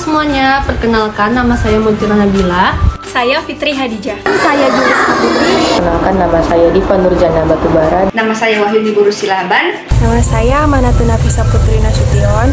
semuanya, perkenalkan nama saya Muntira Nabila. Saya Fitri Hadijah. Saya Julis Putri. Kenalkan, nama saya Diva Nurjana Batubara. Nama saya Wahyuni Buru Silaban. Nama saya Manatuna Nafisa Putri Nasution.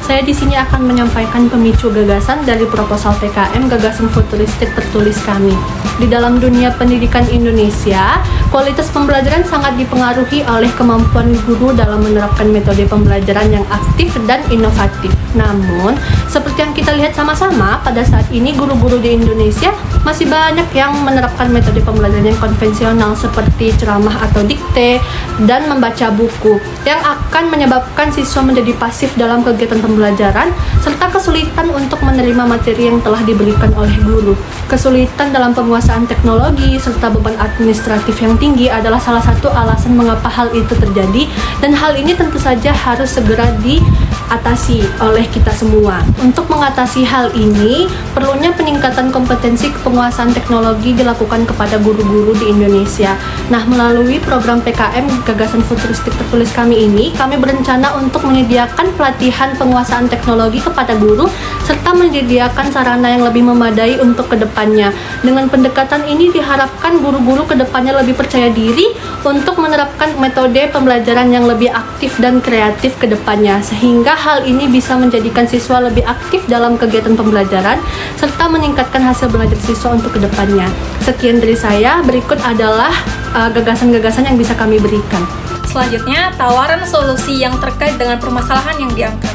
Saya di sini akan menyampaikan pemicu gagasan dari proposal PKM Gagasan Futuristik Tertulis kami. Di dalam dunia pendidikan Indonesia, kualitas pembelajaran sangat dipengaruhi oleh kemampuan guru dalam menerapkan metode pembelajaran yang aktif dan inovatif. Namun, seperti yang kita lihat sama-sama, pada saat ini guru-guru di Indonesia masih banyak yang menerapkan metode pembelajaran yang konvensional seperti ceramah atau dikte dan membaca buku yang akan menyebabkan siswa menjadi pasif dalam kegiatan pembelajaran serta kesulitan untuk menerima materi yang telah diberikan oleh guru. Kesulitan dalam penguasaan teknologi serta beban administratif yang tinggi adalah salah satu alasan mengapa hal itu terjadi, dan hal ini tentu saja harus segera diatasi oleh kita semua. Untuk mengatasi hal ini, perlunya peningkatan kompetensi penguasaan teknologi dilakukan kepada guru-guru di Indonesia. Nah, melalui program PKM Gagasan Futuristik Tertulis kami ini, kami berencana untuk menyediakan pelatihan penguasaan teknologi kepada guru serta menyediakan sarana yang lebih memadai untuk kedepannya. Dengan pendekatan ini diharapkan guru-guru kedepannya lebih percaya diri untuk menerapkan metode pembelajaran yang lebih aktif dan kreatif kedepannya, sehingga hal ini bisa menjadikan siswa lebih aktif dalam kegiatan pembelajaran serta meningkatkan hasil belajar siswa untuk kedepannya. Sekian dari saya, berikut adalah gagasan-gagasan yang bisa kami berikan. Selanjutnya, tawaran solusi yang terkait dengan permasalahan yang diangkat.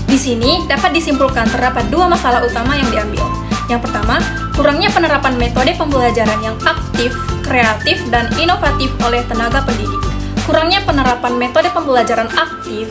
Di sini dapat disimpulkan terdapat dua masalah utama yang diambil. Yang pertama, kurangnya penerapan metode pembelajaran yang aktif, kreatif, dan inovatif oleh tenaga pendidik. Kurangnya penerapan metode pembelajaran aktif,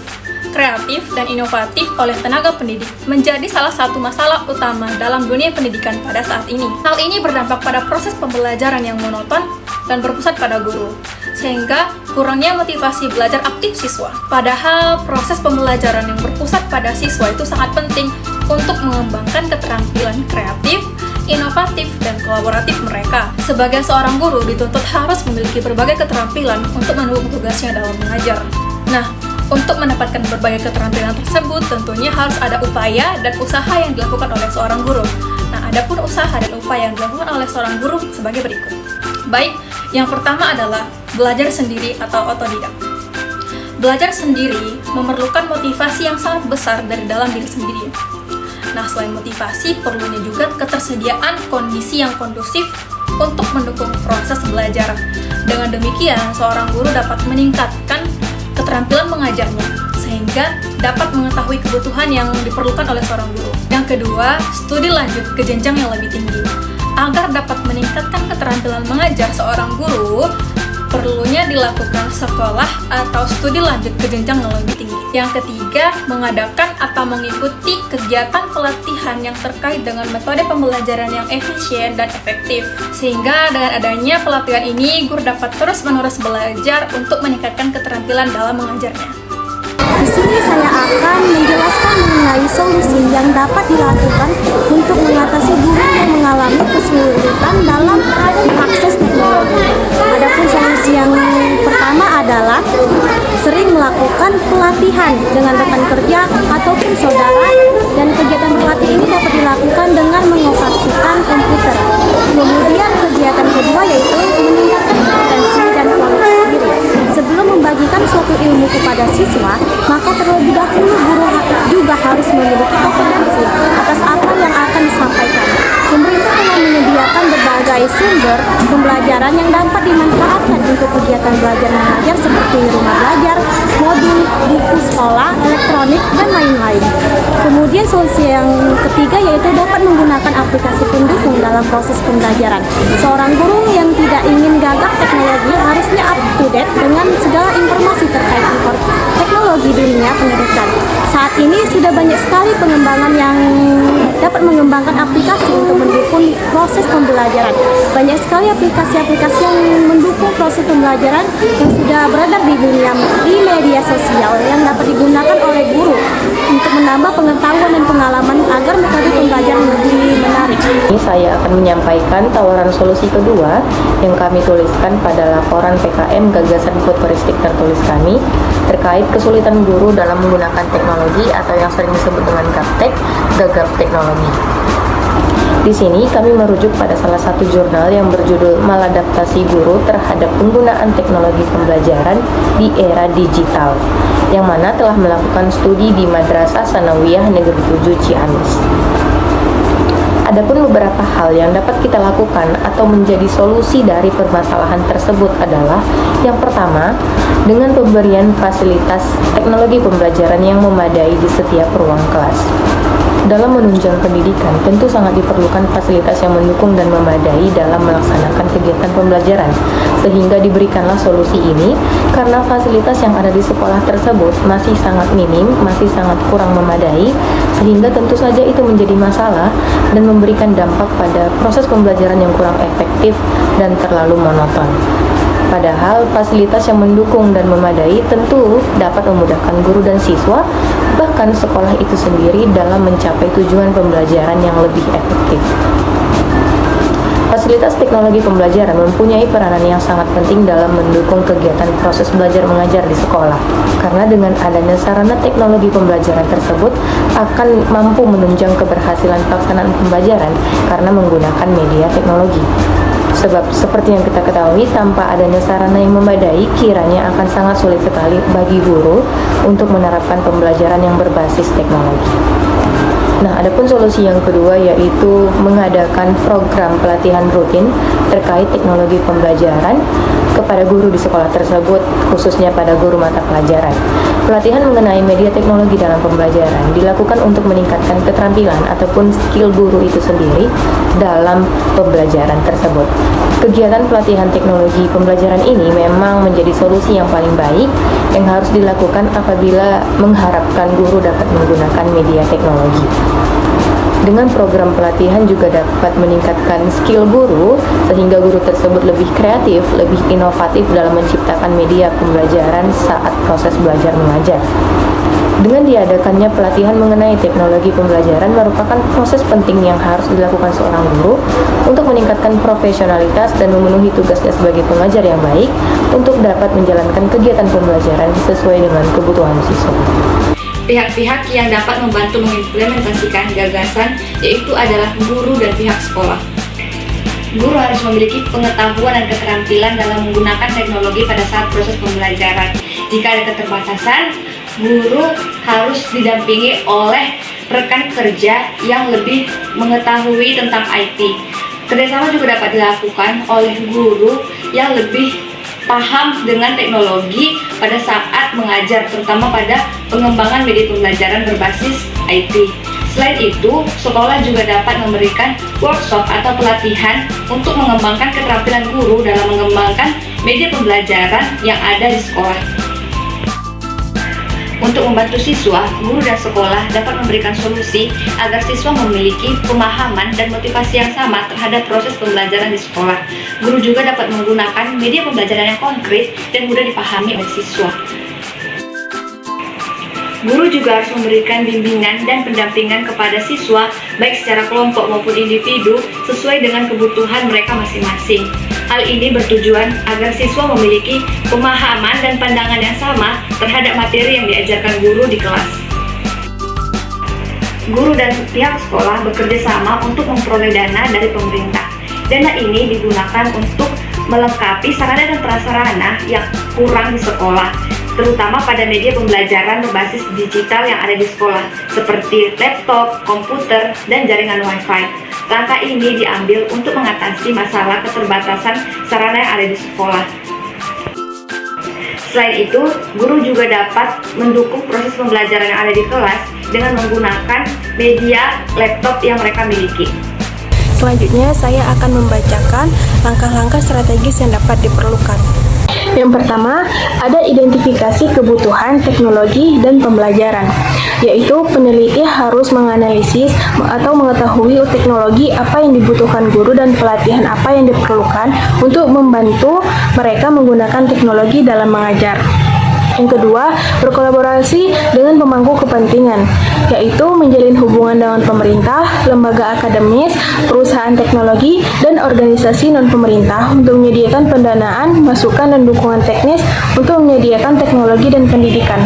kreatif, dan inovatif oleh tenaga pendidik menjadi salah satu masalah utama dalam dunia pendidikan pada saat ini. Hal ini berdampak pada proses pembelajaran yang monoton dan berpusat pada guru, sehingga kurangnya motivasi belajar aktif siswa. Padahal proses pembelajaran yang berpusat pada siswa itu sangat penting untuk mengembangkan keterampilan kreatif, inovatif, dan kolaboratif mereka. Sebagai seorang guru dituntut harus memiliki berbagai keterampilan untuk mendukung tugasnya dalam mengajar. Nah, untuk mendapatkan berbagai keterampilan tersebut tentunya harus ada upaya dan usaha yang dilakukan oleh seorang guru. Nah, adapun usaha dan upaya yang dilakukan oleh seorang guru sebagai berikut. Baik, yang pertama adalah belajar sendiri atau otodidak. Belajar sendiri memerlukan motivasi yang sangat besar dari dalam diri sendiri. Nah, selain motivasi, perlunya juga ketersediaan kondisi yang kondusif untuk mendukung proses belajar. Dengan demikian, seorang guru dapat meningkatkan keterampilan mengajarnya, sehingga dapat mengetahui kebutuhan yang diperlukan oleh seorang guru. Yang kedua, studi lanjut ke jenjang yang lebih tinggi. Agar dapat meningkatkan keterampilan mengajar seorang guru, perlunya dilakukan sekolah atau studi lanjut ke jenjang yang lebih tinggi. Yang ketiga, mengadakan atau mengikuti kegiatan pelatihan yang terkait dengan metode pembelajaran yang efisien dan efektif. Sehingga dengan adanya pelatihan ini, guru dapat terus-menerus belajar untuk meningkatkan keterampilan dalam mengajarnya. Di sini saya akan menjelaskan mengenai solusi yang dapat dilakukan untuk mengatasi guru yang mengalami kesulitan dalam mengakses teknologi. Adapun solusi yang pertama adalah sering melakukan pelatihan dengan rekan kerja ataupun saudara, dan kegiatan pelatih ini dapat dilakukan dengan mengoperasikan komputer. Kemudian kegiatan kedua yaitu meningkatkan kompetensi dan kualitas diri. Sebelum membagikan suatu ilmu kepada siswa, maka terlebih dahulu guru juga harus memiliki kompetensi atas apa yang akan disampaikan. Pemerintah telah menyediakan berbagai sumber pembelajaran yang dapat dimanfaatkan untuk kegiatan belajar mengajar seperti rumah belajar, modul, buku sekolah, elektronik, dan lain-lain. Kemudian solusi yang ketiga yaitu dapat menggunakan aplikasi pendukung dalam proses pembelajaran. Seorang guru yang tidak ingin gagap teknologi harusnya up to date dengan segala informasi terkait teknologi dunia pendidikan. Saat ini sudah banyak sekali pengembangan yang dapat mengembangkan aplikasi untuk mendukung proses pembelajaran. Banyak sekali aplikasi-aplikasi yang mendukung proses pembelajaran yang sudah beredar di dunia di media sosial yang dapat digunakan oleh guru untuk menambah pengetahuan dan pengalaman agar metode pembelajaran lebih menarik. Ini saya akan menyampaikan tawaran solusi kedua yang kami tuliskan pada laporan PKM Gagasan Futuristik Tertulis kami terkait kesulitan guru dalam menggunakan teknologi atau yang sering disebut dengan gaptek, gagap teknologi. Di sini kami merujuk pada salah satu jurnal yang berjudul Maladaptasi Guru Terhadap Penggunaan Teknologi Pembelajaran di Era Digital, yang mana telah melakukan studi di Madrasah Sanawiyah Negeri 7 Ciamis. Adapun beberapa hal yang dapat kita lakukan atau menjadi solusi dari permasalahan tersebut adalah yang pertama, dengan pemberian fasilitas teknologi pembelajaran yang memadai di setiap ruang kelas. Dalam menunjang pendidikan, tentu sangat diperlukan fasilitas yang mendukung dan memadai dalam melaksanakan kegiatan pembelajaran, sehingga diberikanlah solusi ini karena fasilitas yang ada di sekolah tersebut masih sangat minim, masih sangat kurang memadai, sehingga tentu saja itu menjadi masalah dan memberikan dampak pada proses pembelajaran yang kurang efektif dan terlalu monoton. Padahal fasilitas yang mendukung dan memadai tentu dapat memudahkan guru dan siswa, bahkan sekolah itu sendiri dalam mencapai tujuan pembelajaran yang lebih efektif. Fasilitas teknologi pembelajaran mempunyai peranan yang sangat penting dalam mendukung kegiatan proses belajar mengajar di sekolah, karena dengan adanya sarana teknologi pembelajaran tersebut akan mampu menunjang keberhasilan pelaksanaan pembelajaran karena menggunakan media teknologi. Sebab seperti yang kita ketahui, tanpa adanya sarana yang memadai, kiranya akan sangat sulit sekali bagi guru untuk menerapkan pembelajaran yang berbasis teknologi. Nah, adapun solusi yang kedua yaitu mengadakan program pelatihan rutin terkait teknologi pembelajaran kepada guru di sekolah tersebut, khususnya pada guru mata pelajaran. Pelatihan mengenai media teknologi dalam pembelajaran dilakukan untuk meningkatkan keterampilan ataupun skill guru itu sendiri dalam pembelajaran tersebut. Kegiatan pelatihan teknologi pembelajaran ini memang menjadi solusi yang paling baik yang harus dilakukan apabila mengharapkan guru dapat menggunakan media teknologi. Dengan program pelatihan juga dapat meningkatkan skill guru sehingga guru tersebut lebih kreatif, lebih inovatif dalam menciptakan media pembelajaran saat proses belajar mengajar. Dengan diadakannya pelatihan mengenai teknologi pembelajaran merupakan proses penting yang harus dilakukan seorang guru untuk meningkatkan profesionalitas dan memenuhi tugasnya sebagai pengajar yang baik untuk dapat menjalankan kegiatan pembelajaran sesuai dengan kebutuhan siswa. Pihak-pihak yang dapat membantu mengimplementasikan gagasan yaitu adalah guru dan pihak sekolah. Guru harus memiliki pengetahuan dan keterampilan dalam menggunakan teknologi pada saat proses pembelajaran. Jika ada keterbatasan, guru harus didampingi oleh rekan kerja yang lebih mengetahui tentang IT. Kerjasama juga dapat dilakukan oleh guru yang lebih paham dengan teknologi pada saat mengajar, terutama pada pengembangan media pembelajaran berbasis IT. Selain itu, sekolah juga dapat memberikan workshop atau pelatihan untuk mengembangkan keterampilan guru dalam mengembangkan media pembelajaran yang ada di sekolah. Untuk membantu siswa, guru dan sekolah dapat memberikan solusi agar siswa memiliki pemahaman dan motivasi yang sama terhadap proses pembelajaran di sekolah. Guru juga dapat menggunakan media pembelajaran yang konkret dan mudah dipahami oleh siswa. Guru juga harus memberikan bimbingan dan pendampingan kepada siswa, baik secara kelompok maupun individu, sesuai dengan kebutuhan mereka masing-masing. Hal ini bertujuan agar siswa memiliki pemahaman dan pandangan yang sama terhadap materi yang diajarkan guru di kelas. Guru dan pihak sekolah bekerja sama untuk memperoleh dana dari pemerintah. Dana ini digunakan untuk melengkapi sarana dan prasarana yang kurang di sekolah, terutama pada media pembelajaran berbasis digital yang ada di sekolah, seperti laptop, komputer, dan jaringan Wi-Fi. Langkah ini diambil untuk mengatasi masalah keterbatasan sarana yang ada di sekolah. Selain itu, guru juga dapat mendukung proses pembelajaran yang ada di kelas dengan menggunakan media laptop yang mereka miliki. Selanjutnya, saya akan membacakan langkah-langkah strategis yang dapat diperlukan. Yang pertama, ada identifikasi kebutuhan teknologi dan pembelajaran, yaitu peneliti harus menganalisis atau mengetahui teknologi apa yang dibutuhkan guru dan pelatihan apa yang diperlukan untuk membantu mereka menggunakan teknologi dalam mengajar. Yang kedua, berkolaborasi dengan pemangku kepentingan, yaitu menjalin hubungan dengan pemerintah, lembaga akademis, perusahaan teknologi, dan organisasi non-pemerintah untuk menyediakan pendanaan, masukan, dan dukungan teknis untuk menyediakan teknologi dan pendidikan.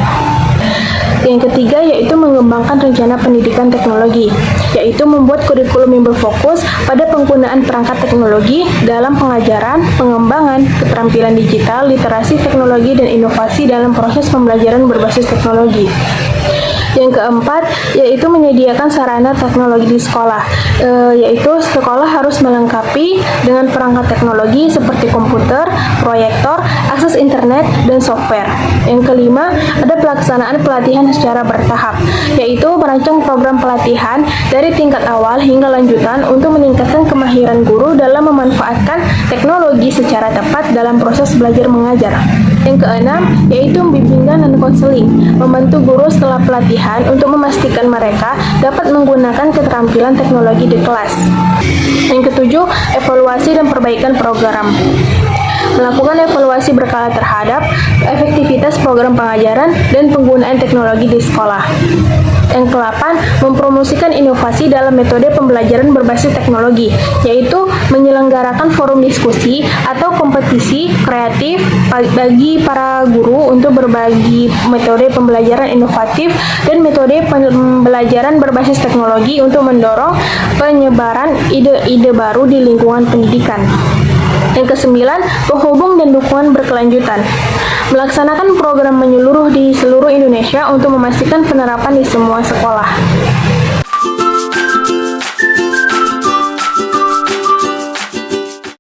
Yang ketiga yaitu mengembangkan rencana pendidikan teknologi, yaitu membuat kurikulum yang berfokus pada penggunaan perangkat teknologi dalam pengajaran, pengembangan, keterampilan digital, literasi teknologi, dan inovasi dalam proses pembelajaran berbasis teknologi. Yang keempat, yaitu menyediakan sarana teknologi di sekolah, yaitu sekolah harus melengkapi dengan perangkat teknologi seperti komputer, proyektor, akses internet, dan software. Yang kelima, ada pelaksanaan pelatihan secara bertahap, yaitu merancang program pelatihan dari tingkat awal hingga lanjutan untuk meningkatkan kemahiran guru dalam memanfaatkan teknologi secara tepat dalam proses belajar mengajar. Yang keenam, yaitu bimbingan dan konseling, membantu guru setelah pelatihan untuk memastikan mereka dapat menggunakan keterampilan teknologi di kelas. Yang ketujuh, evaluasi dan perbaikan program. Melakukan evaluasi berkala terhadap efektivitas program pengajaran dan penggunaan teknologi di sekolah. Yang ke-8, mempromosikan inovasi dalam metode pembelajaran berbasis teknologi, yaitu menyelenggarakan forum diskusi atau kompetisi kreatif bagi para guru untuk berbagi metode pembelajaran inovatif dan metode pembelajaran berbasis teknologi untuk mendorong penyebaran ide-ide baru di lingkungan pendidikan. Yang ke-9, penghubung dan dukungan berkelanjutan. Melaksanakan program menyeluruh di seluruh Indonesia untuk memastikan penerapan di semua sekolah.